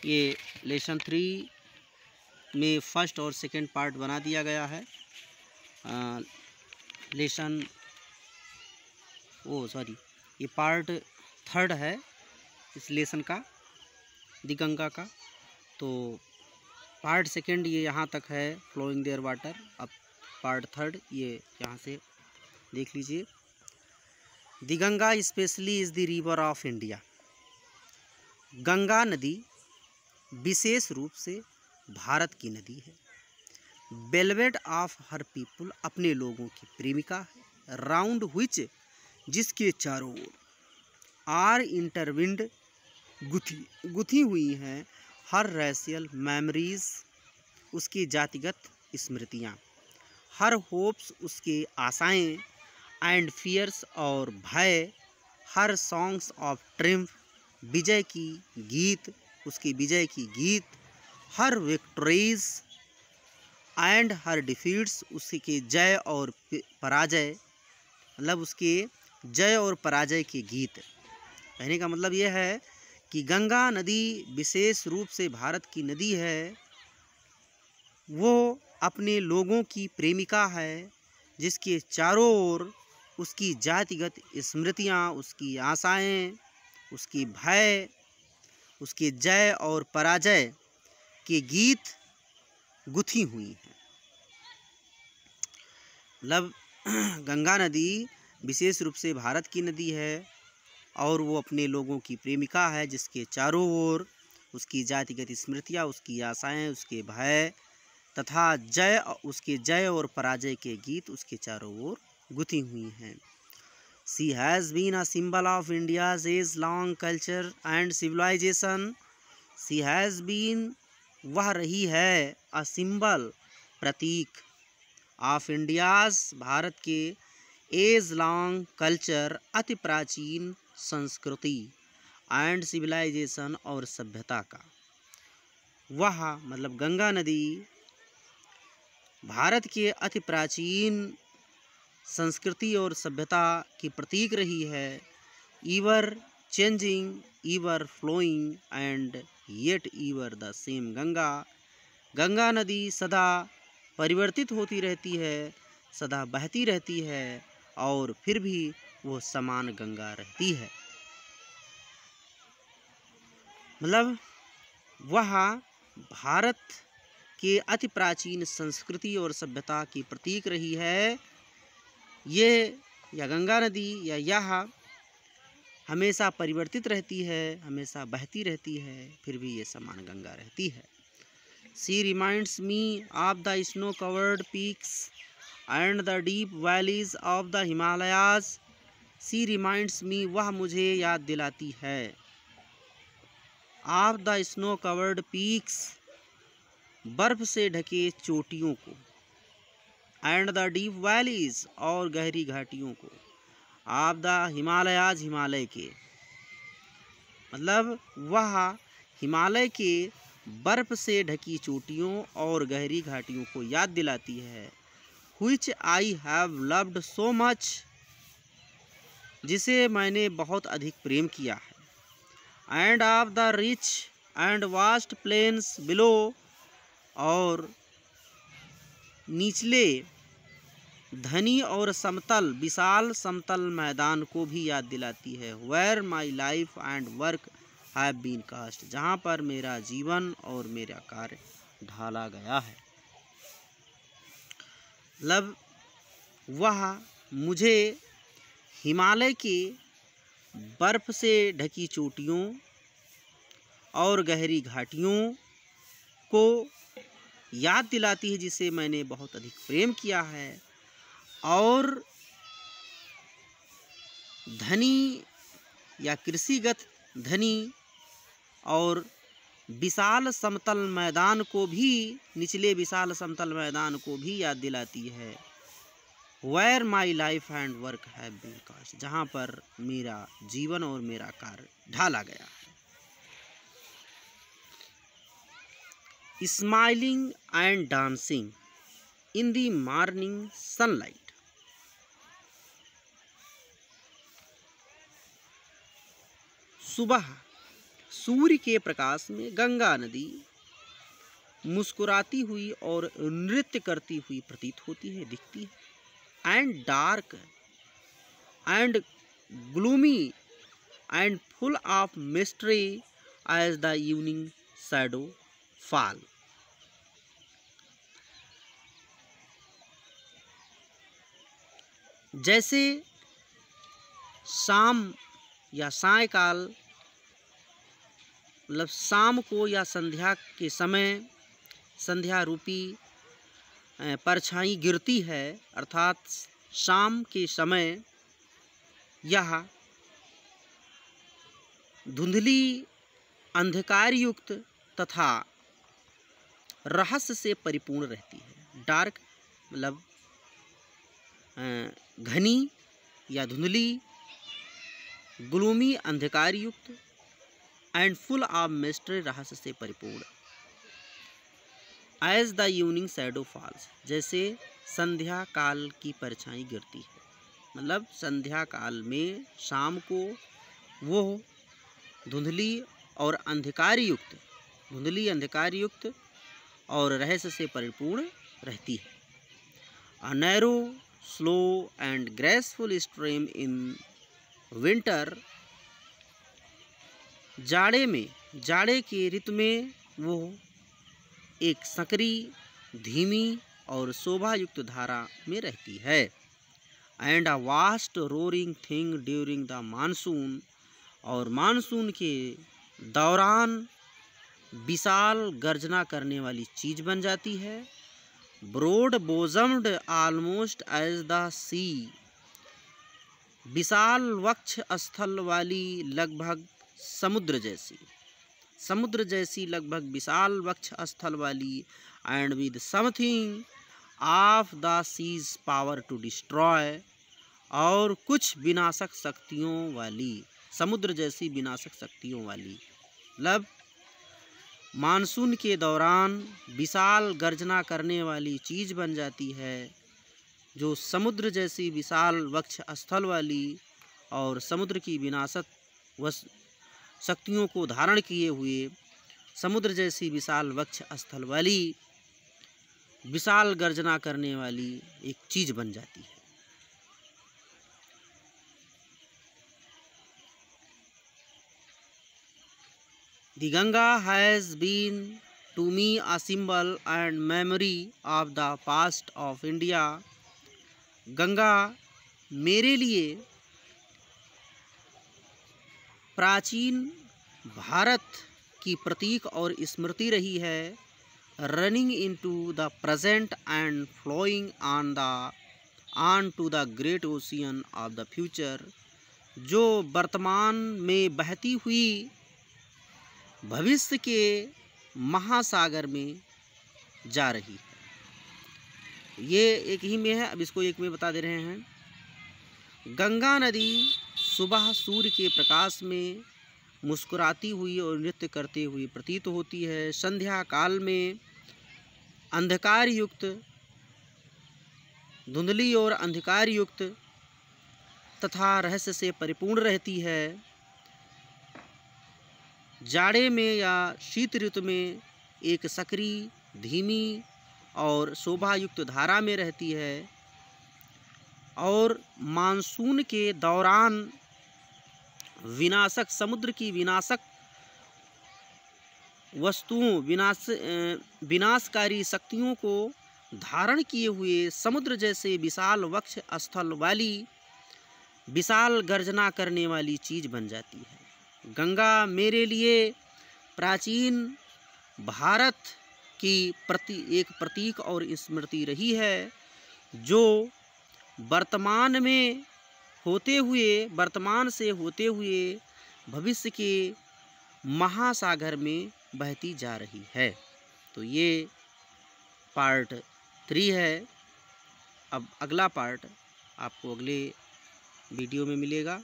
ये लेसन 3 में फर्स्ट और सेकंड पार्ट बना दिया गया है। ये पार्ट 3 है इस लेसन का, दिगंगा का। तो पार्ट 2 ये यहाँ तक है, फ्लोइंग देयर वाटर। अब पार्ट 3 ये यहाँ से देख लीजिए। दिगंगा specially is the river of India. Ganga नदी विशेष रूप से भारत की नदी है। बेलवेट ऑफ हर पीपुल, अपने लोगों की प्रेमिका है। राउंड विच, जिसके चारों ओर, आर इंटरविंड, गुथी हुई हैं हर रेशियल मेमोरीज, उसकी जातिगत स्मृतियाँ। हर होप्स, उसके आशाएं। एंड फियर्स, और भय। हर सॉन्ग्स ऑफ ट्रिम्फ, विजय की गीत, उसकी विजय की गीत। हर विक्ट्रीज एंड हर डिफीट्स, उसके जय और पराजय, मतलब उसके जय और पराजय के गीत। कहने का मतलब यह है कि गंगा नदी विशेष रूप से भारत की नदी है। वो अपने लोगों की प्रेमिका है, जिसके चारों ओर उसकी जातिगत स्मृतियाँ, उसकी आशाएं, उसकी भय, उसके जय और पराजय के गीत गुथी हुई हैं। मतलब गंगा नदी विशेष रूप से भारत की नदी है और वो अपने लोगों की प्रेमिका है, जिसके चारों ओर उसकी जातिगत स्मृतियाँ, उसकी आशाएं, उसके भय तथा उसके जय और पराजय के गीत उसके चारों ओर गुथी हुई हैं। She has been a symbol of India's age-long culture and civilization. She has been, वह रही है, a symbol, Prateek, of India's, Bharat के, age-long culture, अति प्राचीन संस्कृति, and civilization, और सभ्यता का। वह मतलब गंगा नदी भारत के अति प्राचीन संस्कृति और सभ्यता की प्रतीक रही है। Ever changing, ever flowing, and yet ever the same Ganga. Ganga नदी सदा परिवर्तित होती रहती है, सदा बहती रहती है, और फिर भी वो समान गंगा रहती है। मतलब वह भारत के अति प्राचीन संस्कृति और सभ्यता की प्रतीक रही है। ये या गंगा नदी या यह हमेशा परिवर्तित रहती है, हमेशा बहती रहती है, फिर भी ये समान गंगा रहती है। She reminds me of the snow covered peaks and the deep valleys of the Himalayas. She reminds me, वह मुझे याद दिलाती है, of the snow covered peaks, बर्फ से ढके चोटियों को, एंड द डीप वैलीज, और गहरी घाटियों को, ऑफ द हिमालयाज, हिमालय के, मतलब वह हिमालय के बर्फ से ढकी चोटियों और गहरी घाटियों को याद दिलाती है। Which I have loved so much, जिसे मैंने बहुत अधिक प्रेम किया है। And of the rich and vast plains below, और निचले धनी और समतल, विशाल समतल मैदान को भी याद दिलाती है। Where my life and work have been cast, जहाँ पर मेरा जीवन और मेरा कार्य ढाला गया है। मतलब वह मुझे हिमालय के बर्फ से ढकी चोटियों और गहरी घाटियों को याद दिलाती है, जिसे मैंने बहुत अधिक प्रेम किया है। और धनी या कृषिगत धनी और विशाल समतल मैदान को भी, निचले विशाल समतल मैदान को भी याद दिलाती है। Where my life and work have been cast, जहाँ पर मेरा जीवन और मेरा कार्य ढाला गया है। Smiling and dancing in the morning sunlight, सुबह सूर्य के प्रकाश में गंगा नदी मुस्कुराती हुई और नृत्य करती हुई प्रतीत होती है, दिखती है। And dark and gloomy and full of mystery as the evening shadow fall. जैसे शाम या सायकाल, मतलब शाम को या संध्या के समय संध्या रूपी परछाई गिरती है, अर्थात शाम के समय यह धुंधली अंधकार युक्त तथा रहस्य से परिपूर्ण रहती है। डार्क मतलब घनी या धुंधली, ग्लूमी अंधकार युक्त, एंड फुल ऑफ मिस्ट्री रहस्य से परिपूर्ण। As the evening shadow falls, जैसे संध्या काल की परछाई गिरती है, मतलब संध्या काल में शाम को वो धुंधली और अंधकार युक्त, धुंधली अंधकार युक्त और रहस्य से परिपूर्ण रहती है। A narrow slow and graceful stream in winter, जाड़े में, जाड़े के ऋतु में वो एक सकरी, धीमी और शोभायुक्त धारा में रहती है। And a vast roaring thing during the monsoon, और मानसून के दौरान विशाल गर्जना करने वाली चीज बन जाती है। ब्रॉड बोजम्ड ऑलमोस्ट एज द सी, विशाल वक्ष स्थल वाली, लगभग समुद्र जैसी, समुद्र जैसी लगभग विशाल वक्ष स्थल वाली। And with something of the sea's power to destroy, और कुछ विनाशक शक्तियों वाली, समुद्र जैसी विनाशक शक्तियों वाली, मतलब मानसून के दौरान विशाल गर्जना करने वाली चीज बन जाती है, जो समुद्र जैसी विशाल वक्ष स्थल वाली और समुद्र की विनाशक शक्तियों को धारण किए हुए, समुद्र जैसी विशाल वक्ष स्थल वाली, विशाल गर्जना करने वाली एक चीज बन जाती है। The Ganga has been to me a symbol and memory of the past of India. Ganga मेरे लिए प्राचीन भारत की प्रतीक और स्मृति रही है। Running into the present and flowing on to the great ocean of the future, जो वर्तमान में बहती हुई भविष्य के महासागर में जा रही है। ये एक ही में है, अब इसको एक में बता दे रहे हैं। गंगा नदी सुबह सूर्य के प्रकाश में मुस्कुराती हुई और नृत्य करते हुए प्रतीत होती है। संध्या काल में अंधकार युक्त, धुंधली और अंधकार युक्त तथा रहस्य से परिपूर्ण रहती है। जाड़े में या शीत ऋतु में एक सकरी, धीमी और शोभायुक्त धारा में रहती है, और मानसून के दौरान विनाशक, समुद्र की विनाशक वस्तुओं, विनाशकारी शक्तियों को धारण किए हुए समुद्र जैसे विशाल वक्ष स्थल वाली, विशाल गर्जना करने वाली चीज बन जाती है। गंगा मेरे लिए प्राचीन भारत की एक प्रतीक और स्मृति रही है, जो वर्तमान से होते हुए भविष्य के महासागर में बहती जा रही है। तो ये पार्ट 3 है। अब अगला पार्ट आपको अगले वीडियो में मिलेगा।